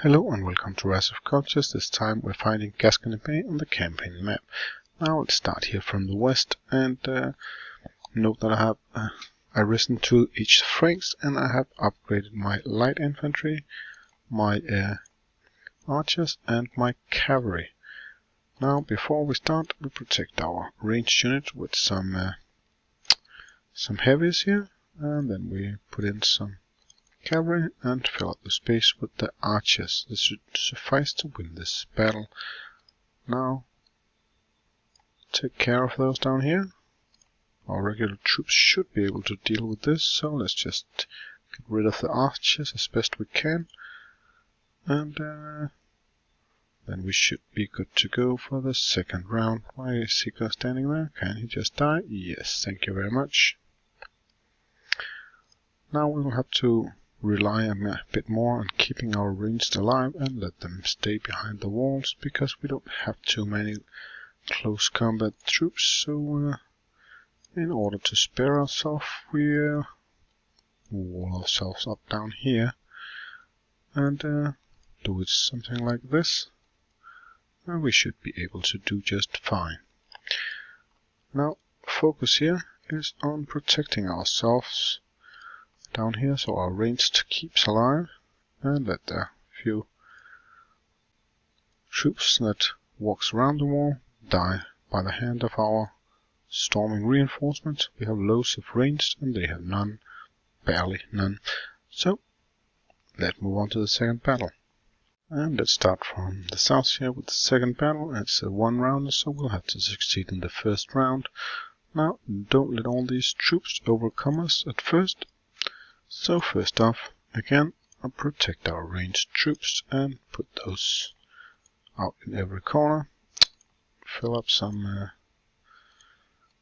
Hello and welcome to Rise of Cultures. This time we're finding Gascony Bay on the campaign map. Now let's start here from the west and note that I have risen to each ranks and I have upgraded my light infantry, my archers and my cavalry. Now before we start we protect our ranged unit with some heavies here, and then we put in some cavalry and fill up the space with the archers. This should suffice to win this battle. Now take care of those down here. Our regular troops should be able to deal with this, so let's just get rid of the archers as best we can, and then we should be good to go for the second round. Why is Seeker standing there? Can he just die? Yes, thank you very much. Now we will have to rely a bit more on keeping our ranged alive and let them stay behind the walls, because we don't have too many close combat troops. So in order to spare ourselves, we wall ourselves up down here and do it something like this, and we should be able to do just fine. Now focus here is on protecting ourselves down here, so our ranged keeps alive, and let the few troops that walks around the wall die by the hand of our storming reinforcements. We have loads of ranged and they have none, barely none. So let's move on to the second battle. And let's start from the south here with the second battle. It's a one rounder, so we'll have to succeed in the first round. Now don't let all these troops overcome us at first. So first off, again, I'll protect our ranged troops and put those out in every corner. Fill up some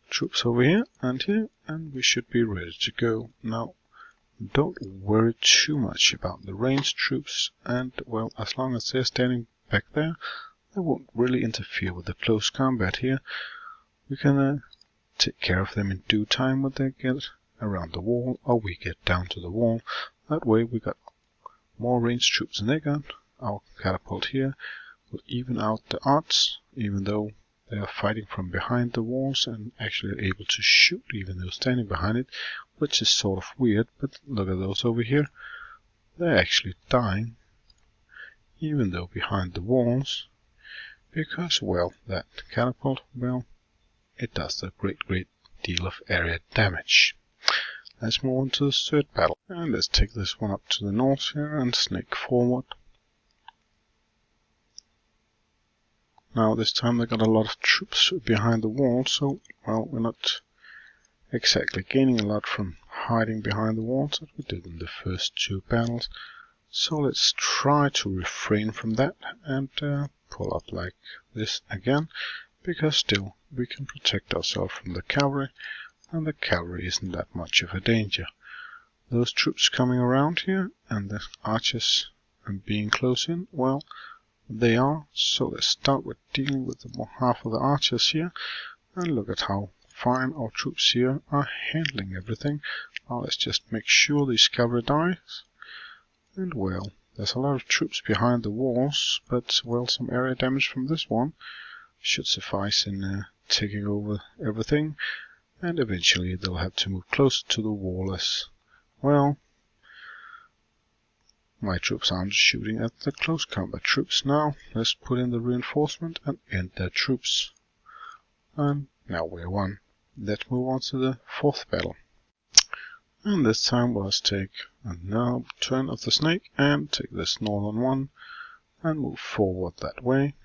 troops over here, and we should be ready to go. Now, don't worry too much about the ranged troops, and well, as long as they're standing back there, they won't really interfere with the close combat here. We can take care of them in due time when they get around the wall, or we get down to the wall. That way we got more ranged troops than they got. Our catapult here will even out the odds, even though they are fighting from behind the walls and actually able to shoot even though standing behind it, which is sort of weird. But look at those over here, they're actually dying even though behind the walls, because well, that catapult, well, it does a great deal of area damage. Let's move on to the third battle, and let's take this one up to the north here and snake forward. Now this time they got a lot of troops behind the wall, so well, we're not exactly gaining a lot from hiding behind the walls that we did in the first two battles. So let's try to refrain from that and pull up like this again, because still we can protect ourselves from the cavalry, and the cavalry isn't that much of a danger. Those troops coming around here and the archers and being close in, well, they are. So let's start with dealing with the half of the archers here, and look at how fine our troops here are handling everything. Now let's just make sure these cavalry dies. And well, there's a lot of troops behind the walls, but well, some area damage from this one should suffice in taking over everything. And eventually they'll have to move closer to the wall as well. My troops aren't shooting at the close combat troops. Now let's put in the reinforcement and end their troops. And now we're won. Let's move on to the fourth battle. And this time let's take a now turn of the snake and take this northern one and move forward that way.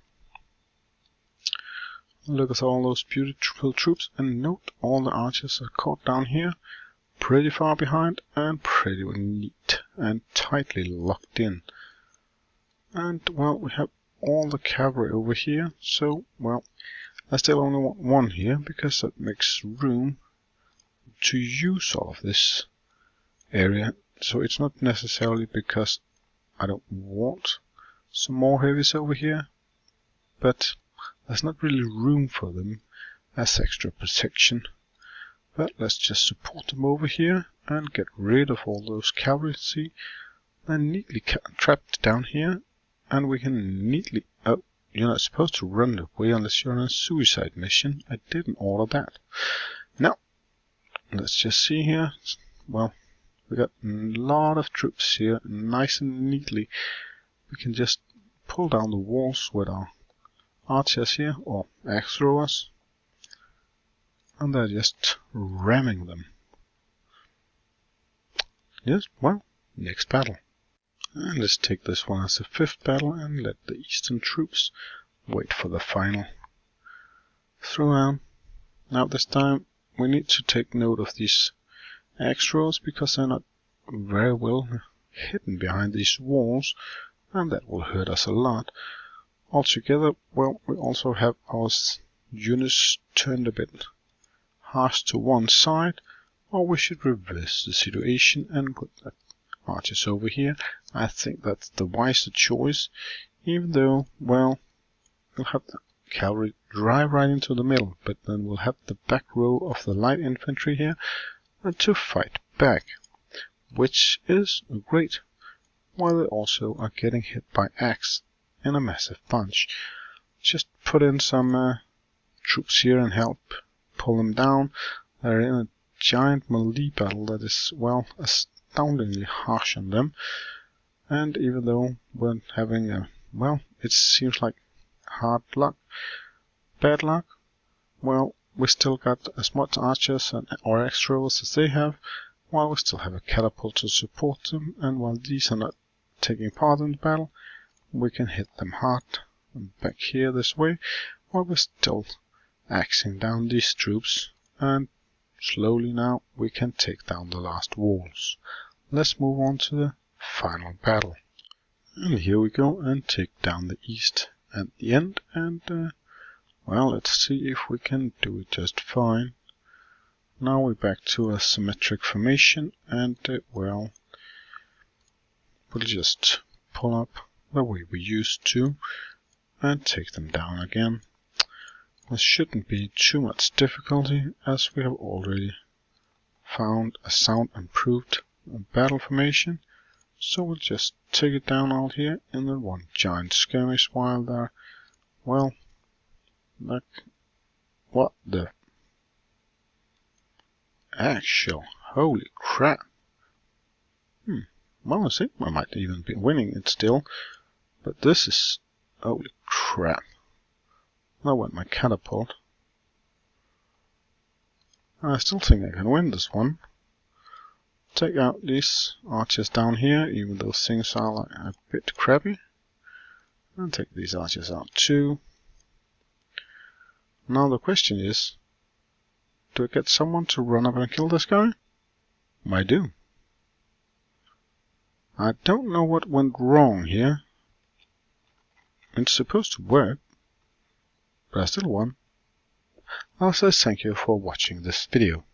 Look at all those beautiful troops, and note all the archers are caught down here, pretty far behind and pretty neat and tightly locked in. And well, we have all the cavalry over here, so well, I still only want one here because that makes room to use all of this area. So it's not necessarily because I don't want some more heavies over here, but there's not really room for them as extra protection. But let's just support them over here and get rid of all those cavalry. See, they're neatly trapped down here, and we can neatly... Oh, you're not supposed to run away unless you're on a suicide mission. I didn't order that. Now, let's just see here. Well, we got a lot of troops here, nice and neatly. We can just pull down the walls with our archers here, or axe throwers, and they're just ramming them. Yes, well, next battle. And let's take this one as the 5th battle and let the eastern troops wait for the final throwdown. Now this time we need to take note of these axe throwers because they're not very well hidden behind these walls, and that will hurt us a lot. Altogether, well, we also have our units turned a bit harsh to one side, or we should reverse the situation and put the archers over here. I think that's the wiser choice, even though, well, we'll have the cavalry drive right into the middle, but then we'll have the back row of the light infantry here to fight back, which is great, while they also are getting hit by axe in a massive bunch. Just put in some troops here and help pull them down. They're in a giant melee battle that is, well, astoundingly harsh on them, and even though we're having a, well, it seems like hard luck, bad luck, well, we still got as much archers or axe throwers as they have, while we still have a catapult to support them, and while these are not taking part in the battle, we can hit them hard and back here this way, while we're still axing down these troops, and slowly now we can take down the last walls. Let's move on to the final battle. And here we go and take down the east at the end, and well, let's see if we can do it just fine. Now we're back to a symmetric formation, and well, we'll just pull up the way we used to and take them down again. This shouldn't be too much difficulty, as we have already found a sound improved battle formation. So we'll just take it down out here in the one giant skirmish while they're, well, like, what the actual, holy crap. Well, I think I might even be winning it still, but this is, holy crap. I went my catapult. I still think I can win this one. Take out these archers down here, even though things are like a bit crappy. And take these archers out too. Now the question is, do I get someone to run up and kill this guy? I do. I don't know what went wrong here. It's supposed to work, but I still won. I'll say thank you for watching this video.